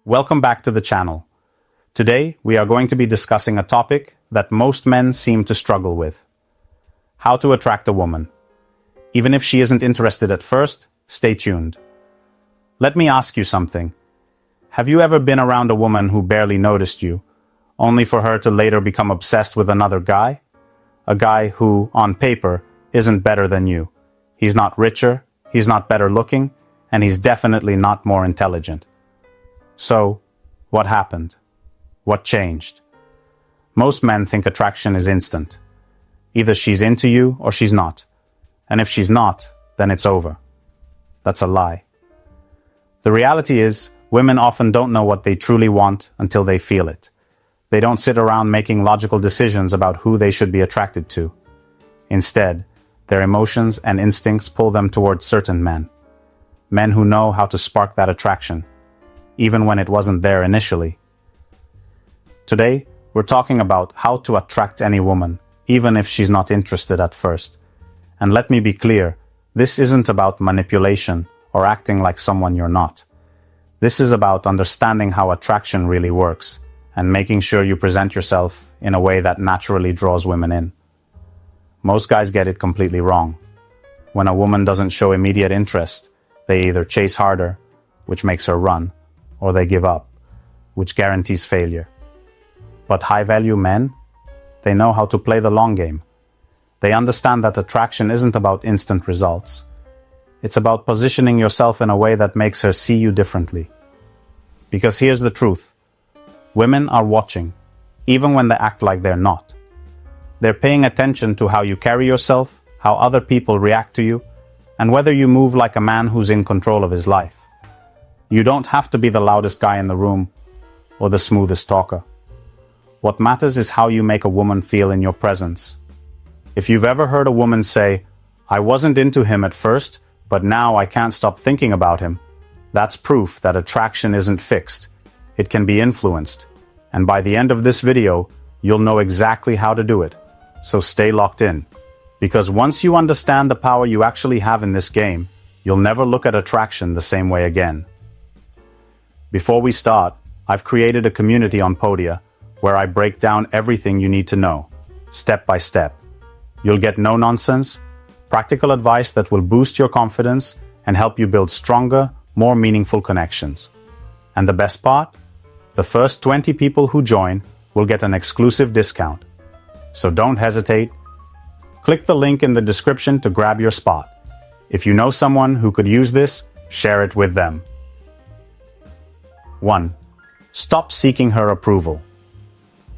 Welcome back to the channel. Today, we are going to be discussing a topic that most men seem to struggle with. How to attract a woman. Even if she isn't interested at first, stay tuned. Let me ask you something. Have you ever been around a woman who barely noticed you, only for her to later become obsessed with another guy? A guy who, on paper, isn't better than you. He's not richer, he's not better looking, and he's definitely not more intelligent. So, what happened? What changed? Most men think attraction is instant. Either she's into you or she's not. And if she's not, then it's over. That's a lie. The reality is, women often don't know what they truly want until they feel it. They don't sit around making logical decisions about who they should be attracted to. Instead, their emotions and instincts pull them towards certain men. Men who know how to spark that attraction, even when it wasn't there initially. Today, we're talking about how to attract any woman, even if she's not interested at first. And let me be clear, this isn't about manipulation or acting like someone you're not. This is about understanding how attraction really works and making sure you present yourself in a way that naturally draws women in. Most guys get it completely wrong. When a woman doesn't show immediate interest, they either chase harder, which makes her run, or they give up, which guarantees failure. But high-value men, they know how to play the long game. They understand that attraction isn't about instant results. It's about positioning yourself in a way that makes her see you differently. Because here's the truth. Women are watching, even when they act like they're not. They're paying attention to how you carry yourself, how other people react to you, and whether you move like a man who's in control of his life. You don't have to be the loudest guy in the room or the smoothest talker. What matters is how you make a woman feel in your presence. If you've ever heard a woman say, "I wasn't into him at first, but now I can't stop thinking about him," that's proof that attraction isn't fixed. It can be influenced. And by the end of this video, you'll know exactly how to do it. So stay locked in. Because once you understand the power you actually have in this game, you'll never look at attraction the same way again. Before we start, I've created a community on Podia where I break down everything you need to know, step by step. You'll get no nonsense, practical advice that will boost your confidence and help you build stronger, more meaningful connections. And the best part? The first 20 people who join will get an exclusive discount. So don't hesitate. Click the link in the description to grab your spot. If you know someone who could use this, share it with them. 1. Stop seeking her approval.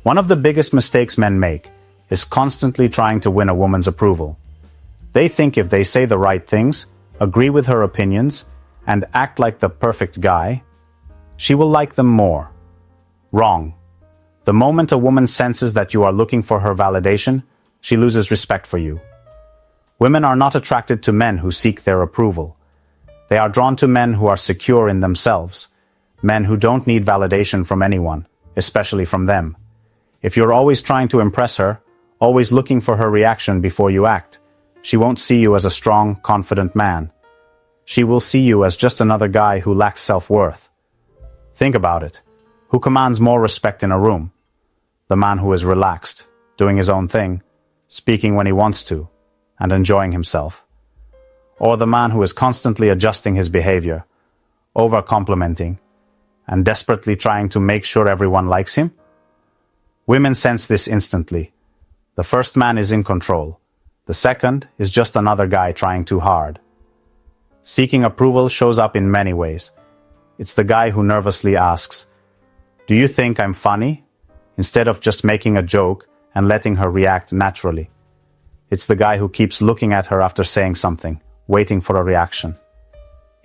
One of the biggest mistakes men make is constantly trying to win a woman's approval. They think if they say the right things, agree with her opinions, and act like the perfect guy, she will like them more. Wrong. The moment a woman senses that you are looking for her validation, she loses respect for you. Women are not attracted to men who seek their approval. They are drawn to men who are secure in themselves, men who don't need validation from anyone, especially from them. If you're always trying to impress her, always looking for her reaction before you act, she won't see you as a strong, confident man. She will see you as just another guy who lacks self-worth. Think about it. Who commands more respect in a room? The man who is relaxed, doing his own thing, speaking when he wants to, and enjoying himself. Or the man who is constantly adjusting his behavior, over-complimenting, and desperately trying to make sure everyone likes him? Women sense this instantly. The first man is in control. The second is just another guy trying too hard. Seeking approval shows up in many ways. It's the guy who nervously asks, "Do you think I'm funny?" instead of just making a joke and letting her react naturally. It's the guy who keeps looking at her after saying something, waiting for a reaction.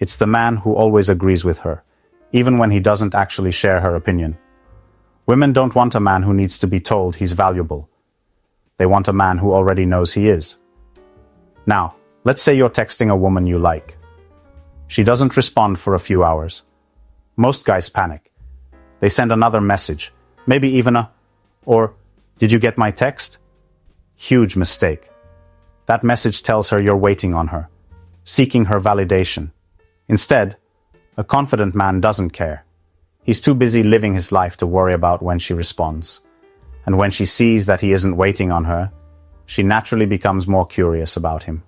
It's the man who always agrees with her, even when he doesn't actually share her opinion. Women don't want a man who needs to be told he's valuable. They want a man who already knows he is. Now, let's say you're texting a woman you like. She doesn't respond for a few hours. Most guys panic. They send another message, maybe even or, "Did you get my text?" Huge mistake. That message tells her you're waiting on her, seeking her validation. Instead, a confident man doesn't care. He's too busy living his life to worry about when she responds. And when she sees that he isn't waiting on her, she naturally becomes more curious about him.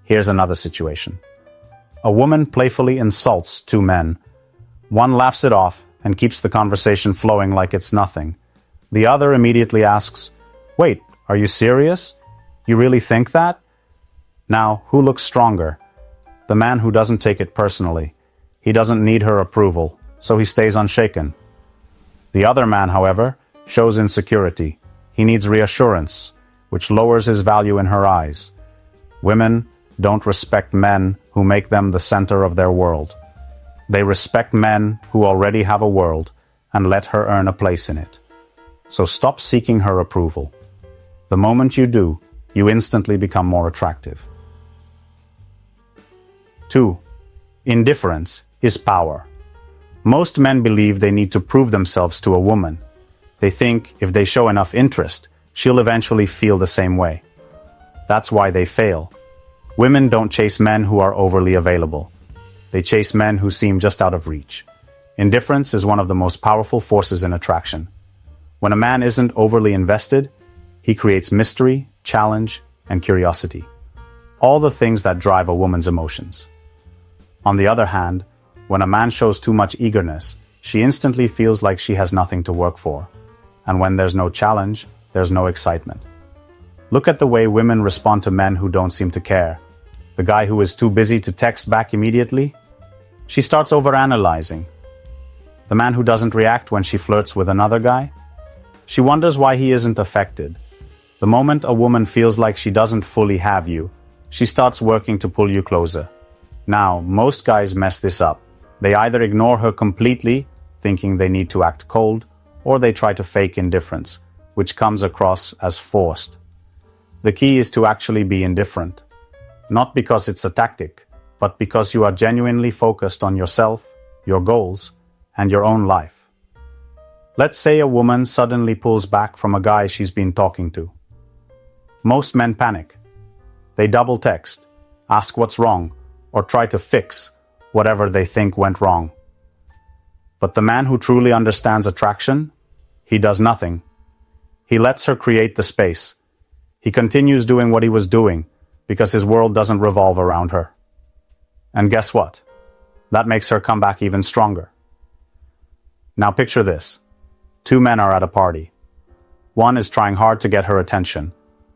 Here's another situation. A woman playfully insults two men. One laughs it off and keeps the conversation flowing like it's nothing. The other immediately asks, "Wait, are you serious? You really think that?" Now, who looks stronger? The man who doesn't take it personally. He doesn't need her approval, so he stays unshaken. The other man, however, shows insecurity. He needs reassurance, which lowers his value in her eyes. Women don't respect men who make them the center of their world. They respect men who already have a world and let her earn a place in it. So stop seeking her approval. The moment you do, you instantly become more attractive. 2. Indifference is power. Most men believe they need to prove themselves to a woman. They think if they show enough interest, she'll eventually feel the same way. That's why they fail. Women don't chase men who are overly available. They chase men who seem just out of reach. Indifference is one of the most powerful forces in attraction. When a man isn't overly invested, he creates mystery, challenge, and curiosity. All the things that drive a woman's emotions. On the other hand, when a man shows too much eagerness, she instantly feels like she has nothing to work for. And when there's no challenge, there's no excitement. Look at the way women respond to men who don't seem to care. The guy who is too busy to text back immediately? She starts overanalyzing. The man who doesn't react when she flirts with another guy? She wonders why he isn't affected. The moment a woman feels like she doesn't fully have you, she starts working to pull you closer. Now, most guys mess this up. They either ignore her completely, thinking they need to act cold, or they try to fake indifference, which comes across as forced. The key is to actually be indifferent. Not because it's a tactic, but because you are genuinely focused on yourself, your goals, and your own life. Let's say a woman suddenly pulls back from a guy she's been talking to. Most men panic. They double text, ask what's wrong, or try to fix whatever they think went wrong. But the man who truly understands attraction, he does nothing. He lets her create the space. He continues doing what he was doing because his world doesn't revolve around her. And guess what? That makes her come back even stronger. Now picture this. Two men are at a party. One is trying hard to get her attention,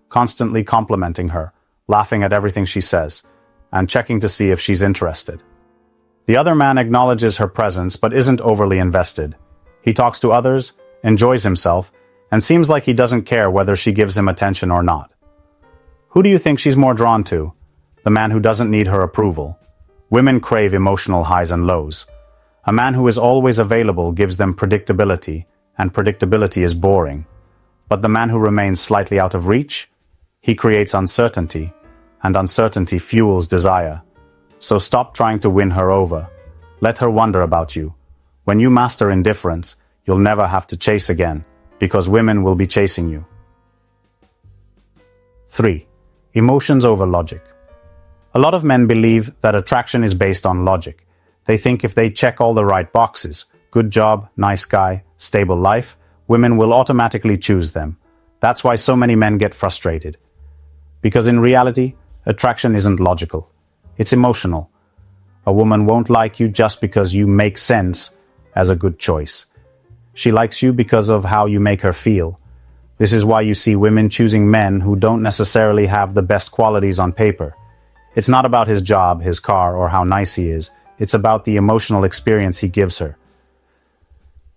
constantly complimenting her, laughing at everything she says, and checking to see if she's interested. The other man acknowledges her presence but isn't overly invested. He talks to others, enjoys himself, and seems like he doesn't care whether she gives him attention or not. Who do you think she's more drawn to? The man who doesn't need her approval. Women crave emotional highs and lows. A man who is always available gives them predictability, and predictability is boring. But the man who remains slightly out of reach? He creates uncertainty, and uncertainty fuels desire. So stop trying to win her over. Let her wonder about you. When you master indifference, you'll never have to chase again, because women will be chasing you. 3. Emotions over logic. A lot of men believe that attraction is based on logic. They think if they check all the right boxes, good job, nice guy, stable life, women will automatically choose them. That's why so many men get frustrated. Because in reality, attraction isn't logical. It's emotional. A woman won't like you just because you make sense as a good choice. She likes you because of how you make her feel. This is why you see women choosing men who don't necessarily have the best qualities on paper. It's not about his job, his car, or how nice he is. It's about the emotional experience he gives her.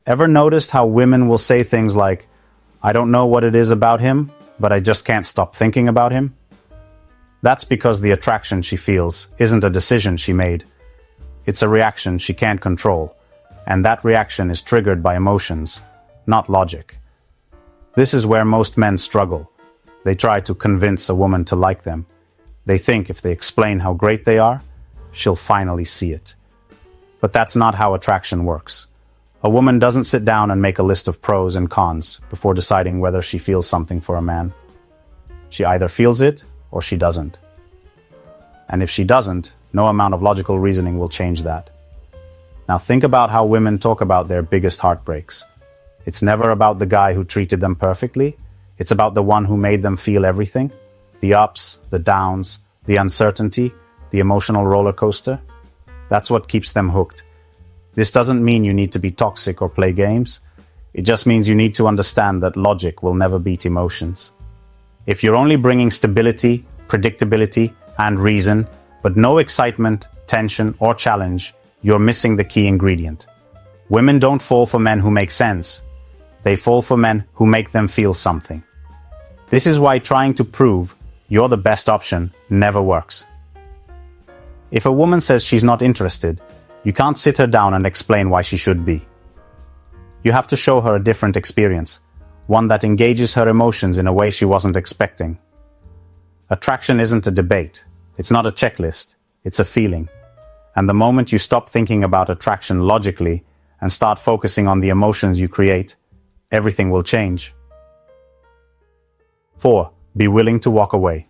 Ever noticed how women will say things like, "I don't know what it is about him, but I just can't stop thinking about him"? That's because the attraction she feels isn't a decision she made. It's a reaction she can't control, and that reaction is triggered by emotions, not logic. This is where most men struggle. They try to convince a woman to like them. They think if they explain how great they are, she'll finally see it. But that's not how attraction works. A woman doesn't sit down and make a list of pros and cons before deciding whether she feels something for a man. She either feels it or she doesn't. And if she doesn't, no amount of logical reasoning will change that. Now think about how women talk about their biggest heartbreaks. It's never about the guy who treated them perfectly. It's about the one who made them feel everything. The ups, the downs, the uncertainty, the emotional roller coaster. That's what keeps them hooked. This doesn't mean you need to be toxic or play games. It just means you need to understand that logic will never beat emotions. If you're only bringing stability, predictability, and reason, but no excitement, tension, or challenge, you're missing the key ingredient. Women don't fall for men who make sense. They fall for men who make them feel something. This is why trying to prove you're the best option never works. If a woman says she's not interested, you can't sit her down and explain why she should be. You have to show her a different experience, one that engages her emotions in a way she wasn't expecting. Attraction isn't a debate. It's not a checklist. It's a feeling. And the moment you stop thinking about attraction logically and start focusing on the emotions you create, everything will change. 4. Be willing to walk away.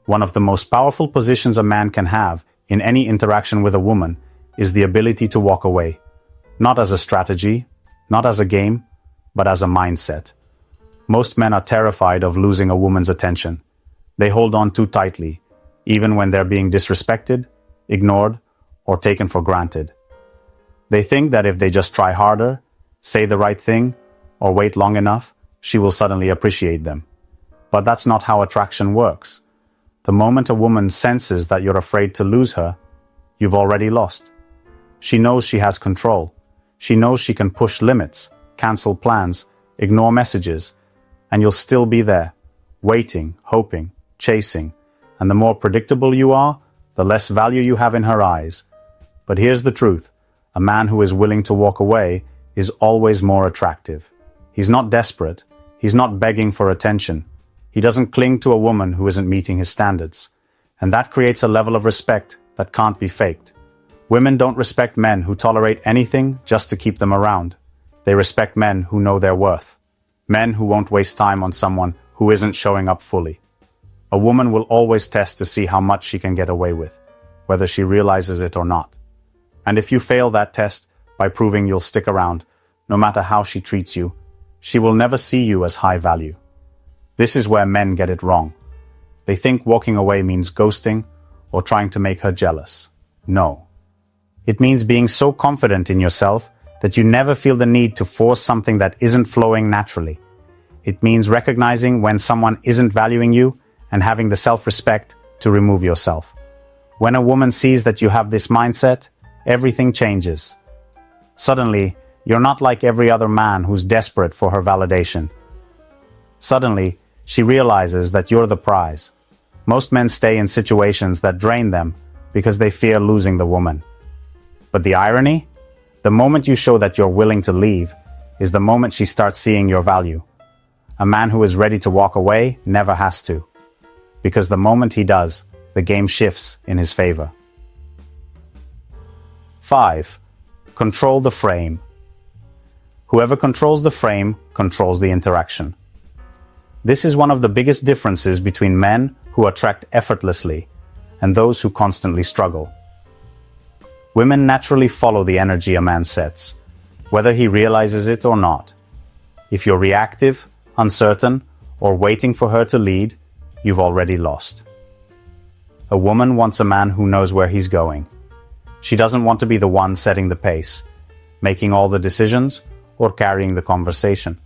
One of the most powerful positions a man can have in any interaction with a woman is the ability to walk away. Not as a strategy, not as a game, but as a mindset. Most men are terrified of losing a woman's attention. They hold on too tightly, even when they're being disrespected, ignored, or taken for granted. They think that if they just try harder, say the right thing, or wait long enough, she will suddenly appreciate them. But that's not how attraction works. The moment a woman senses that you're afraid to lose her, you've already lost. She knows she has control. She knows she can push limits, cancel plans, ignore messages, and you'll still be there, waiting, hoping, chasing. And the more predictable you are, the less value you have in her eyes. But here's the truth. A man who is willing to walk away is always more attractive. He's not desperate. He's not begging for attention. He doesn't cling to a woman who isn't meeting his standards. And that creates a level of respect that can't be faked. Women don't respect men who tolerate anything just to keep them around. They respect men who know their worth. Men who won't waste time on someone who isn't showing up fully. A woman will always test to see how much she can get away with, whether she realizes it or not. And if you fail that test by proving you'll stick around, no matter how she treats you, she will never see you as high value. This is where men get it wrong. They think walking away means ghosting or trying to make her jealous. No. It means being so confident in yourself that you never feel the need to force something that isn't flowing naturally. It means recognizing when someone isn't valuing you and having the self-respect to remove yourself. When a woman sees that you have this mindset, everything changes. Suddenly, you're not like every other man who's desperate for her validation. Suddenly, she realizes that you're the prize. Most men stay in situations that drain them because they fear losing the woman. But the irony? The moment you show that you're willing to leave is the moment she starts seeing your value. A man who is ready to walk away never has to. Because the moment he does, the game shifts in his favor. 5. Control the frame. Whoever controls the frame controls the interaction. This is one of the biggest differences between men who attract effortlessly and those who constantly struggle. Women naturally follow the energy a man sets, whether he realizes it or not. If you're reactive, uncertain, or waiting for her to lead, you've already lost. A woman wants a man who knows where he's going. She doesn't want to be the one setting the pace, making all the decisions, or carrying the conversation.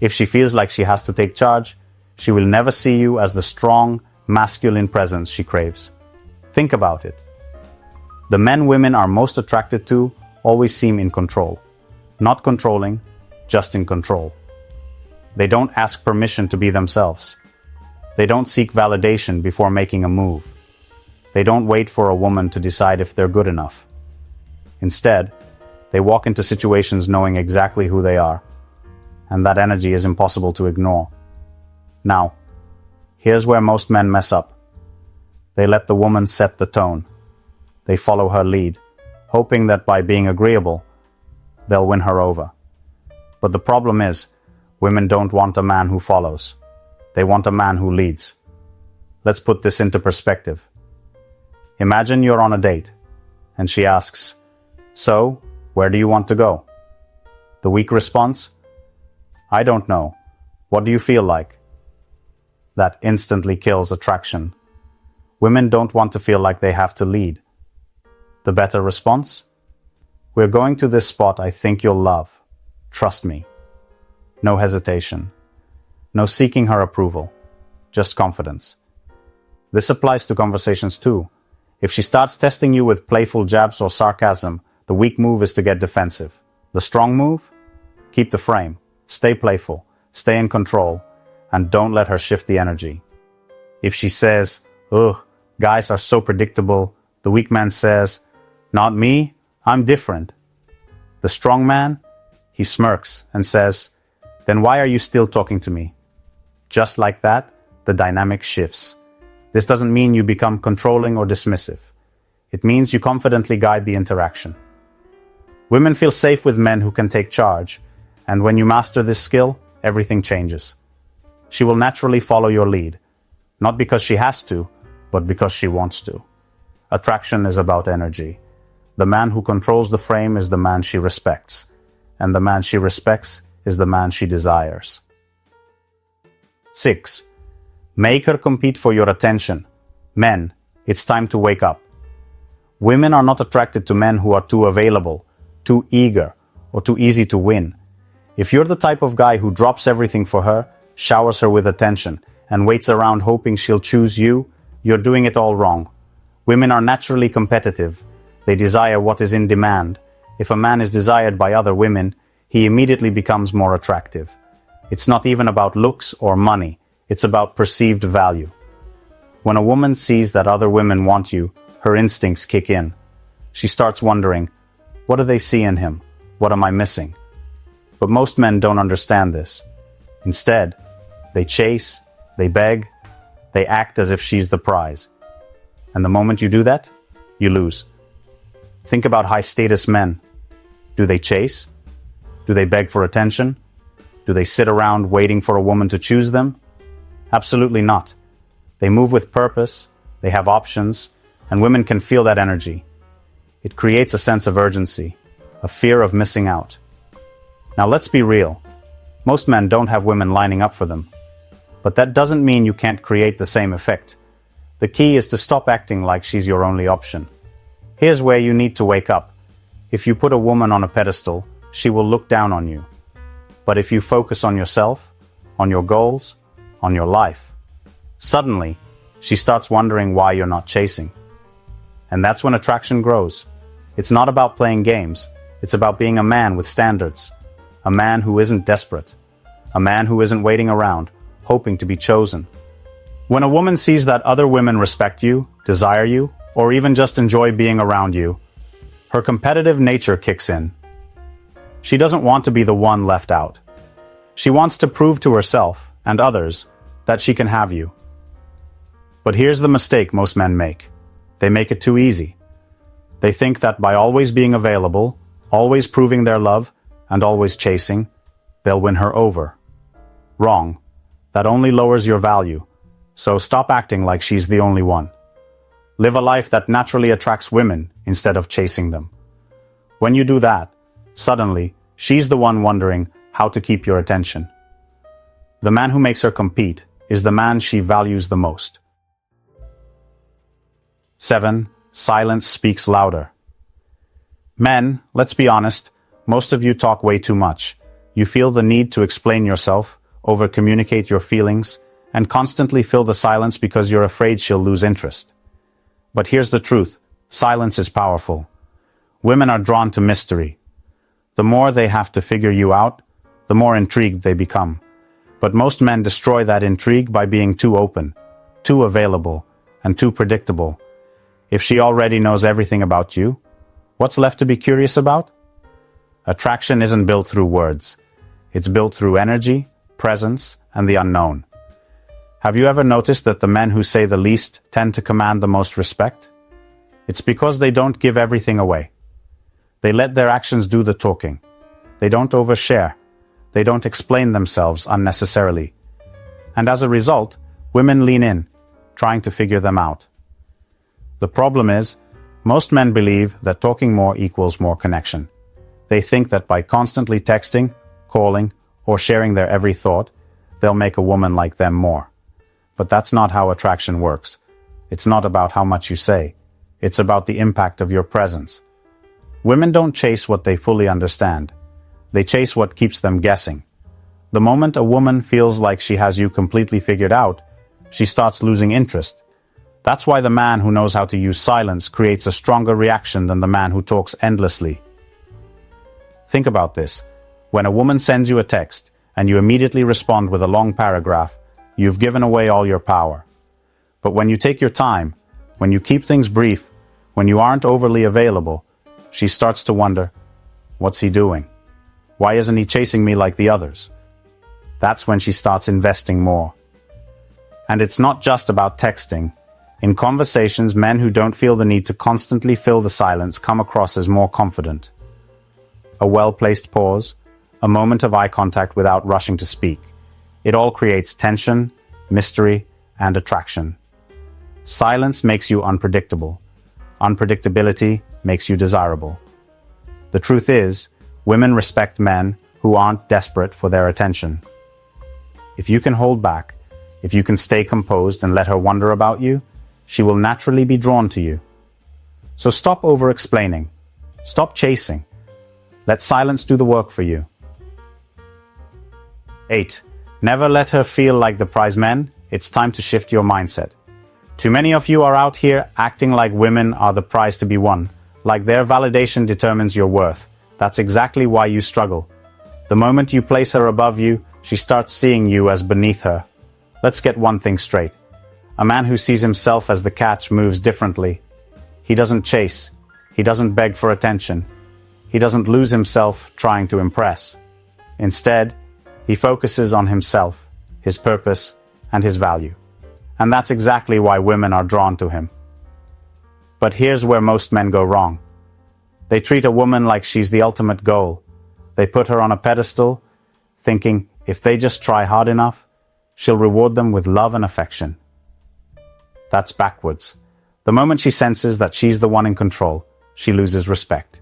If she feels like she has to take charge, she will never see you as the strong, masculine presence she craves. Think about it. The men women are most attracted to always seem in control. Not controlling, just in control. They don't ask permission to be themselves. They don't seek validation before making a move. They don't wait for a woman to decide if they're good enough. Instead, they walk into situations knowing exactly who they are. And that energy is impossible to ignore. Now, here's where most men mess up. They let the woman set the tone. They follow her lead, hoping that by being agreeable, they'll win her over. But the problem is, women don't want a man who follows. They want a man who leads. Let's put this into perspective. Imagine you're on a date, and she asks, So, where do you want to go? The weak response? I don't know. What do you feel like? That instantly kills attraction. Women don't want to feel like they have to lead. The better response? We're going to this spot I think you'll love. Trust me. No hesitation. No seeking her approval. Just confidence. This applies to conversations too. If she starts testing you with playful jabs or sarcasm, the weak move is to get defensive. The strong move? Keep the frame. Stay playful. Stay in control. And don't let her shift the energy. If she says, ugh, guys are so predictable, the weak man says, not me, I'm different. The strong man, he smirks and says, then why are you still talking to me? Just like that, the dynamic shifts. This doesn't mean you become controlling or dismissive. It means you confidently guide the interaction. Women feel safe with men who can take charge, and when you master this skill, everything changes. She will naturally follow your lead, not because she has to, but because she wants to. Attraction is about energy. The man who controls the frame is the man she respects, and the man she respects is the man she desires. 6. Make her compete for your attention. Men, it's time to wake up. Women are not attracted to men who are too available, too eager, or too easy to win. If you're the type of guy who drops everything for her, showers her with attention, and waits around hoping she'll choose you, you're doing it all wrong. Women are naturally competitive. They desire what is in demand. If a man is desired by other women, he immediately becomes more attractive. It's not even about looks or money. It's about perceived value. When a woman sees that other women want you, her instincts kick in. She starts wondering, what do they see in him? What am I missing? But most men don't understand this. Instead, they chase, they beg, they act as if she's the prize. And the moment you do that, you lose. Think about high-status men. Do they chase? Do they beg for attention? Do they sit around waiting for a woman to choose them? Absolutely not. They move with purpose, they have options, and women can feel that energy. It creates a sense of urgency, a fear of missing out. Now let's be real. Most men don't have women lining up for them. But that doesn't mean you can't create the same effect. The key is to stop acting like she's your only option. Here's where you need to wake up. If you put a woman on a pedestal, she will look down on you. But if you focus on yourself, on your goals, on your life, suddenly, she starts wondering why you're not chasing. And that's when attraction grows. It's not about playing games. It's about being a man with standards. A man who isn't desperate. A man who isn't waiting around, hoping to be chosen. When a woman sees that other women respect you, desire you, or even just enjoy being around you, her competitive nature kicks in. She doesn't want to be the one left out. She wants to prove to herself and others that she can have you. But here's the mistake most men make. They make it too easy. They think that by always being available, always proving their love, and always chasing, they'll win her over. Wrong. That only lowers your value. So stop acting like she's the only one. Live a life that naturally attracts women instead of chasing them. When you do that, suddenly, she's the one wondering how to keep your attention. The man who makes her compete is the man she values the most. 7. Silence speaks louder. Men, let's be honest, most of you talk way too much. You feel the need to explain yourself, over-communicate your feelings, and constantly fill the silence because you're afraid she'll lose interest. But here's the truth. Silence is powerful. Women are drawn to mystery. The more they have to figure you out, the more intrigued they become. But most men destroy that intrigue by being too open, too available, and too predictable. If she already knows everything about you, what's left to be curious about? Attraction isn't built through words. It's built through energy, presence, and the unknown. Have you ever noticed that the men who say the least tend to command the most respect? It's because they don't give everything away. They let their actions do the talking. They don't overshare. They don't explain themselves unnecessarily. And as a result, women lean in, trying to figure them out. The problem is, Most men believe that talking more equals more connection. They think that by constantly texting, calling, or sharing their every thought, they'll make a woman like them more. But that's not how attraction works. It's not about how much you say. It's about the impact of your presence. Women don't chase what they fully understand. They chase what keeps them guessing. The moment a woman feels like she has you completely figured out, she starts losing interest. That's why the man who knows how to use silence creates a stronger reaction than the man who talks endlessly. Think about this. When a woman sends you a text and you immediately respond with a long paragraph, you've given away all your power. But when you take your time, when you keep things brief, when you aren't overly available, she starts to wonder, what's he doing? Why isn't he chasing me like the others? That's when she starts investing more. And it's not just about texting. In conversations, men who don't feel the need to constantly fill the silence come across as more confident. A well-placed pause, a moment of eye contact without rushing to speak. It all creates tension, mystery, and attraction. Silence makes you unpredictable. Unpredictability makes you desirable. The truth is, women respect men who aren't desperate for their attention. If you can hold back, if you can stay composed and let her wonder about you, she will naturally be drawn to you. So stop over-explaining. Stop chasing. Let silence do the work for you. 8. Never let her feel like the prize men. It's time to shift your mindset. Too many of you are out here acting like women are the prize to be won, like their validation determines your worth. That's exactly why you struggle. The moment you place her above you, she starts seeing you as beneath her. Let's get one thing straight. A man who sees himself as the catch moves differently. He doesn't chase. He doesn't beg for attention. He doesn't lose himself trying to impress. Instead, he focuses on himself, his purpose, and his value. And that's exactly why women are drawn to him. But here's where most men go wrong. They treat a woman like she's the ultimate goal. They put her on a pedestal, thinking if they just try hard enough, she'll reward them with love and affection. That's backwards. The moment she senses that she's the one in control, she loses respect.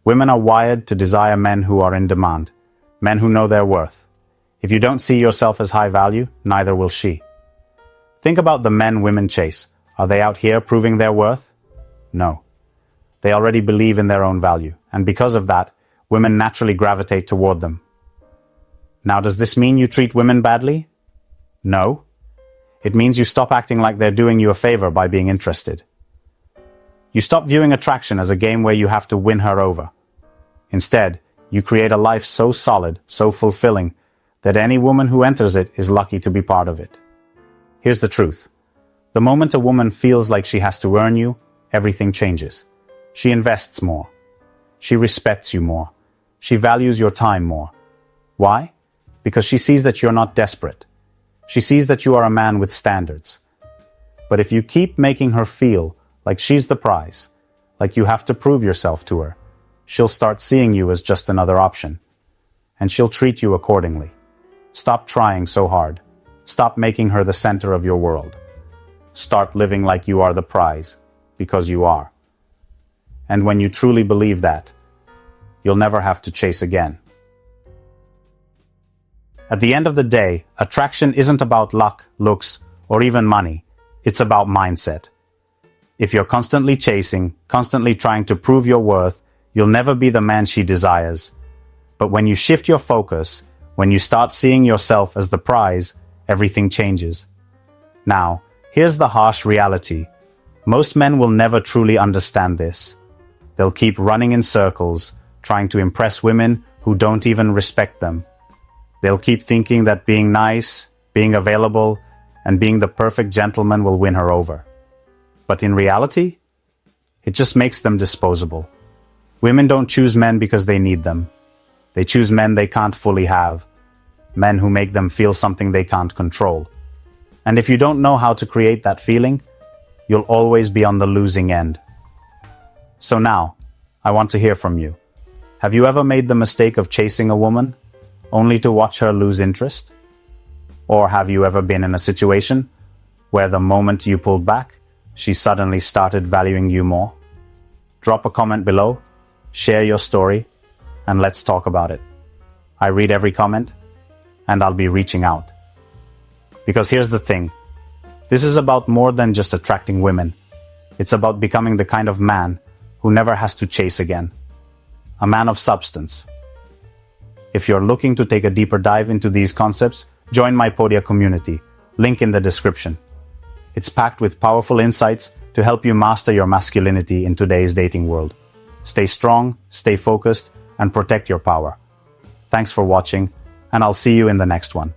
Women are wired to desire men who are in demand, men who know their worth. If you don't see yourself as high value, neither will she. Think about the men women chase. Are they out here proving their worth? No. They already believe in their own value, and because of that, women naturally gravitate toward them. Now, does this mean you treat women badly? No. It means you stop acting like they're doing you a favor by being interested. You stop viewing attraction as a game where you have to win her over. Instead, you create a life so solid, so fulfilling, that any woman who enters it is lucky to be part of it. Here's the truth. The moment a woman feels like she has to earn you, everything changes. She invests more. She respects you more. She values your time more. Why? Because she sees that you're not desperate. She sees that you are a man with standards. But if you keep making her feel like she's the prize, like you have to prove yourself to her, she'll start seeing you as just another option. And she'll treat you accordingly. Stop trying so hard. Stop making her the center of your world. Start living like you are the prize, because you are. And when you truly believe that, you'll never have to chase again. At the end of the day, attraction isn't about luck, looks, or even money. It's about mindset. If you're constantly chasing, constantly trying to prove your worth, you'll never be the man she desires. But when you shift your focus, when you start seeing yourself as the prize, everything changes. Now, here's the harsh reality. Most men will never truly understand this. They'll keep running in circles, trying to impress women who don't even respect them. They'll keep thinking that being nice, being available, and being the perfect gentleman will win her over. But in reality, it just makes them disposable. Women don't choose men because they need them. They choose men they can't fully have. Men who make them feel something they can't control. And if you don't know how to create that feeling, you'll always be on the losing end. So now, I want to hear from you. Have you ever made the mistake of chasing a woman, only to watch her lose interest? Or have you ever been in a situation where the moment you pulled back, she suddenly started valuing you more? Drop a comment below, share your story, and let's talk about it. I read every comment, and I'll be reaching out. Because here's the thing. This is about more than just attracting women. It's about becoming the kind of man who never has to chase again. A man of substance. If you're looking to take a deeper dive into these concepts, join my Podia community, link in the description. It's packed with powerful insights to help you master your masculinity in today's dating world. Stay strong, stay focused, and protect your power. Thanks for watching, and I'll see you in the next one.